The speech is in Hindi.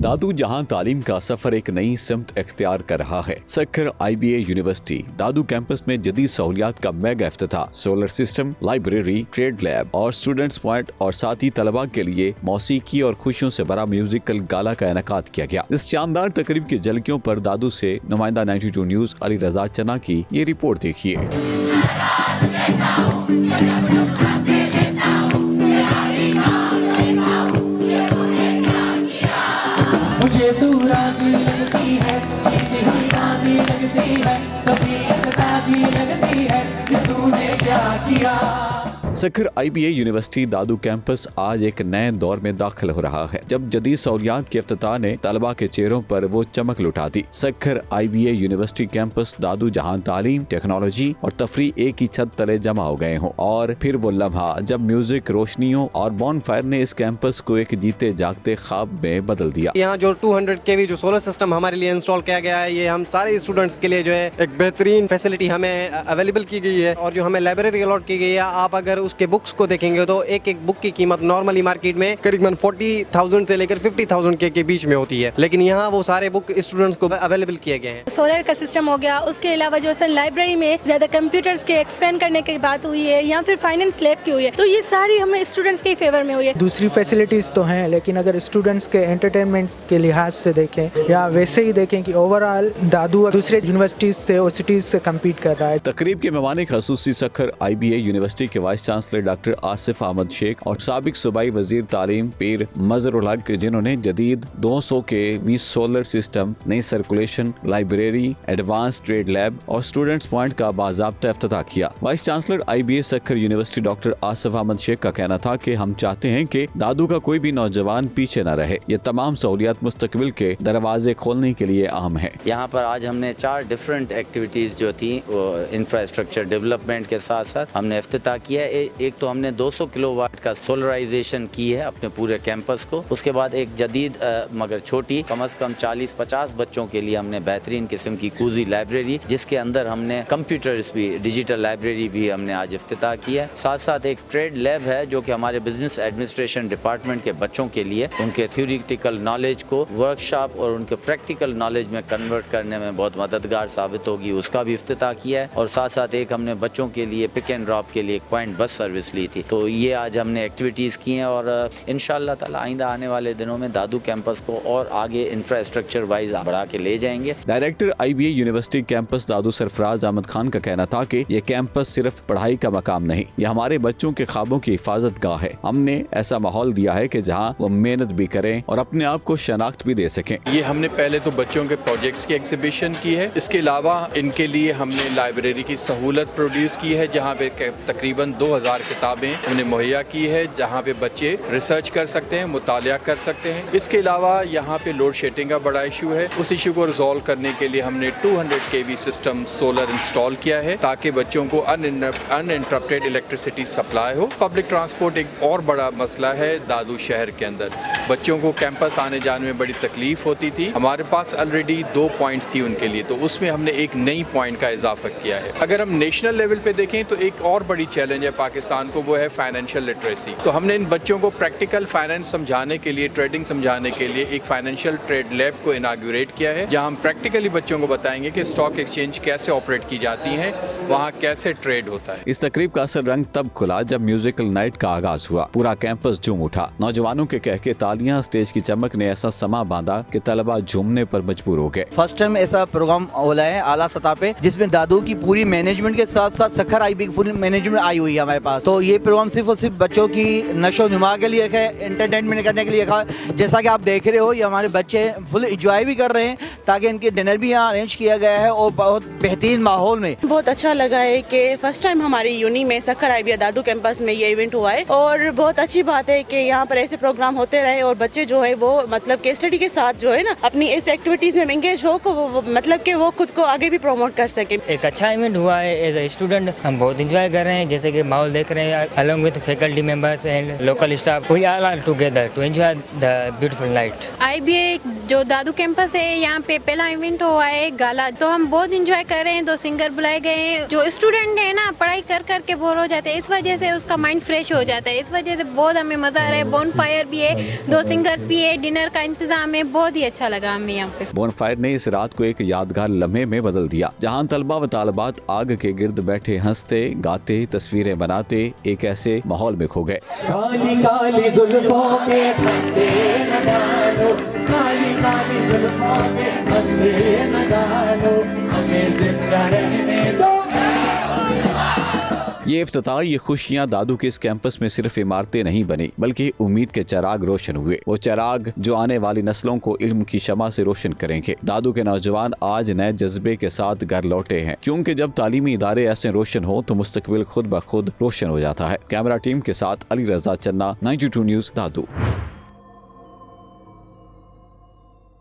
दादू जहां तालीम का सफर एक नई सिमत इख्तियार कर रहा है। Sukkur IBA university Dadu campus में जदीद सहूलियात का मेगा इफ्तिताह, solar system, library, trade lab और स्टूडेंट्स पॉइंट और साथ ही तलबा के लिए मौसीकी और खुशियों से भरा म्यूजिकल गाला का इनेकाद किया गया। इस शानदार तकरीब की झलकियों पर दादू से नुमाइंदा 92 न्यूज अली रजा चना की ये रिपोर्ट देखिए। मुझे तू राज़ी लगती है, जीती हुई राज़ी लगती है, कभी इत्तेसादी लगती है कि तूने क्या किया। Sukkur IBA university Dadu campus आज एक नए दौर में दाखिल हो रहा है, जब जदीद सहूलियात के इफ्तिताह ने तलबा के चेहरों पर वो चमक लुटा दी। सक्खर IBA यूनिवर्सिटी कैंपस दादू जहां तालीम, टेक्नोलॉजी और तफरी एक ही छत तले जमा हो गए हों, और फिर वो लम्हा जब म्यूजिक, रोशनियों और बॉन फायर ने इस कैंपस को एक जीते जागते ख्वाब में बदल दिया। यहाँ जो 200 kV जो सोलर सिस्टम हमारे लिए इंस्टॉल किया गया है, ये हम सारे स्टूडेंट्स के लिए जो है एक बेहतरीन फैसिलिटी हमें अवेलेबल की गई है। और जो हमें लाइब्रेरी अलॉट की गई है, आप अगर उसके बुक्स को देखेंगे तो एक एक बुक की कीमत नॉर्मली मार्केट में करीबन 40,000 से लेकर 50,000 के बीच में होती है, लेकिन यहाँ वो सारे बुक स्टूडेंट्स को अवेलेबल किए गए हैं। सोलर का सिस्टम हो गया, उसके अलावा जो है लाइब्रेरी में ज्यादा कंप्यूटर्स के एक्सपेंड करने की बात हुई है, या फिर फाइनेंस लैब की हुई है, तो ये सारी हमें स्टूडेंट्स के फेवर में हुई है। दूसरी फैसिलिटीज तो हैं, लेकिन अगर स्टूडेंट्स के एंटरटेनमेंट के लिहाज से देखें या वैसे ही देखें कि ओवरऑल दादू दूसरे यूनिवर्सिटीज से और सिटीज से कम्पीट कर रहा है। तकरीब के मेहमान खसूसी सक्खर IBA यूनिवर्सिटी के vice chancellor doctor Asif Ahmed Sheikh और साबिक सूबाई वजीर तालीम पीर मजहरुल हक, जिन्होंने जदीद 200 kV सोलर सिस्टम, नई circulation, library, advance trade lab और स्टूडेंट्स पॉइंट का बाज़ाब्ता इफ्तिताह किया। Vice chancellor IBA Sukkur university doctor Asif Ahmed Sheikh का कहना था कि हम चाहते हैं कि दादू का कोई भी नौजवान पीछे न रहे। ये तमाम सहूलियात मुस्तकबिल के दरवाजे खोलने के लिए अहम है। यहाँ पर आज हमने 4 डिफरेंट एक्टिविटीज जो थी वो इंफ्रास्ट्रक्चर डेवलपमेंट के साथ साथ हमने इफ्तिताह किया। एक तो हमने 200 किलोवाट का सोलराइजेशन की है अपने पूरे कैंपस को। उसके बाद एक जदीद मगर छोटी, कम से कम 40-50 बच्चों के लिए हमने बेहतरीन किस्म की कूजी लाइब्रेरी, जिसके अंदर हमने कंप्यूटर्स भी, डिजिटल लाइब्रेरी भी हमने आज इफ्तिताह किया। साथ साथ एक ट्रेड लैब है जो कि हमारे बिजनेस एडमिनिस्ट्रेशन डिपार्टमेंट के बच्चों के लिए उनके थ्योरेटिकल नॉलेज को वर्कशॉप और उनके प्रैक्टिकल नॉलेज में कन्वर्ट करने में बहुत मददगार साबित होगी, उसका भी इफ्तिताह किया है। और साथ साथ एक हमने बच्चों के लिए पिक एंड ड्रॉप के लिए एक पॉइंट बस सर्विस ली थी। तो ये आज हमने एक्टिविटीज़ की हैं और इंशाअल्लाह ताला आइंदा आने वाले दिनों में दादू कैंपस को और आगे इंफ्रास्ट्रक्चर वाइज बढ़ा के ले जाएंगे। डायरेक्टर IBA यूनिवर्सिटी कैंपस दादू सरफराज अहमद खान का कहना था कि ये कैंपस सिर्फ पढ़ाई का मकाम नहीं, ये हमारे बच्चों के ख्वाबों की हिफाजत गाह है। हमने ऐसा माहौल दिया है कि जहाँ वो मेहनत भी करें और अपने आप को शनाख्त भी दे सकें। ये हमने पहले तो बच्चों के प्रोजेक्ट्स की एग्जीबिशन की है, इसके अलावा इनके लिए हमने लाइब्रेरी की सहूलत प्रोड्यूस की है, जहाँ पे तकरीबन 2000 किताबें हमने मुहैया की है, जहाँ पे बच्चे रिसर्च कर सकते हैं, मुतालिया कर सकते हैं। इसके अलावा यहाँ पे लोड शेडिंग का बड़ा इशू है, उस इशू को रिजॉल्व करने के लिए हमने 200 kV सिस्टम सोलर इंस्टॉल किया है, ताकि बच्चों को अनइंटरप्टेड इलेक्ट्रिसिटी सप्लाई हो। पब्लिक ट्रांसपोर्ट एक और बड़ा मसला है दादू शहर के अंदर, बच्चों को कैंपस आने जाने में बड़ी तकलीफ होती थी। हमारे पास ऑलरेडी 2 पॉइंट्स थी उनके लिए, तो उसमें हमने एक नई पॉइंट का इजाफा किया है। अगर हम नेशनल लेवल पे देखें तो एक और बड़ी चैलेंज है पाकिस्तान को, वो है फाइनेंशियल लिटरेसी। तो हमने इन बच्चों को प्रैक्टिकल फाइनेंस समझाने के लिए, ट्रेडिंग समझाने के लिए एक फाइनेंशियल ट्रेड लैब को इनाग्रेट किया है, जहां हम प्रैक्टिकली बच्चों को बताएंगे कि स्टॉक एक्सचेंज कैसे ऑपरेट की जाती हैं, वहां कैसे ट्रेड होता है। इस तकरीब का असर रंग तब खुला जब म्यूजिकल नाइट का आगाज हुआ। पूरा कैंपस झूम उठा। नौजवानों के कह के तालियां, स्टेज की चमक ने ऐसा समा बांधा कि तलबा झूमने पर मजबूर हो गए। फर्स्ट टाइम ऐसा प्रोग्राम होला है आला सतह पे, जिसमें दादू की पूरी मैनेजमेंट के साथ साथ सक्खर IBA की पूरी मैनेजमेंट आई हुई है हमारे पास। तो ये प्रोग्राम सिर्फ और सिर्फ बच्चों की नशो नुमा के लिए है, एंटरटेनमेंट करने के लिए है। जैसा कि आप देख रहे हो, ये हमारे बच्चे फुल इंजॉय भी कर रहे हैं, ताकि इनके डिनर भी यहाँ अरेंज किया गया है और बहुत बेहतरीन माहौल में। बहुत अच्छा लगा है कि फर्स्ट टाइम हमारी यूनी में सक्खर IBA दादू कैंपस में ये इवेंट हुआ है, और बहुत अच्छी बात है कि यहाँ पर ऐसे प्रोग्राम होते रहे और बच्चे जो है वो मतलब केस स्टडी के साथ जो है ना अपनी इस एक्टिविटीज में एंगेज हो, मतलब कि वो खुद को आगे भी प्रमोट कर सके। एक अच्छा इवेंट हुआ है। एज ए स्टूडेंट हम बहुत इंजॉय कर रहे हैं, जैसे कि माहौल देख रहे हैं along with faculty members and local staff. We all are together to enjoy the beautiful night. IBA जो दादू कैंपस है यहाँ पे पहला इवेंट हुआ है गाला, तो हम बहुत इंजॉय कर रहे हैं। 2 सिंगर बुलाए गए हैं। जो स्टूडेंट है ना पढ़ाई कर कर के बोर हो जाते हैं, इस वजह से उसका माइंड फ्रेश हो जाता है। इस वजह से बहुत हमें मजा आ रहा है। बोन फायर भी है, 2 सिंगर्स भी है, डिनर का इंतजाम है, बहुत ही अच्छा लगा हमें यहाँ पे। बोन फायर ने इस रात को एक यादगार लम्हे में बदल दिया, जहां तलबा व तालिबात आग के गिर्द बैठे हंसते गाते तस्वीरें बनाते एक ऐसे माहौल में खो गए। काली काली जुल्फों के फंदे न डालो, काली काली जुल्फों के फंदे न डालो, हमें जिंदा रहने दो। ये इफ्तिताही खुशियां दादू के इस कैंपस में सिर्फ इमारतें नहीं बनी, बल्कि उम्मीद के चिराग रोशन हुए। वो चिराग जो आने वाली नस्लों को इल्म की शमा से रोशन करेंगे। दादू के नौजवान आज नए जज्बे के साथ घर लौटे हैं, क्योंकि जब तालीमी इदारे ऐसे रोशन हो तो मुस्तकबिल खुद ब खुद रोशन हो जाता है। कैमरा टीम के साथ अली रजा चन्ना, 92 न्यूज़, दादू।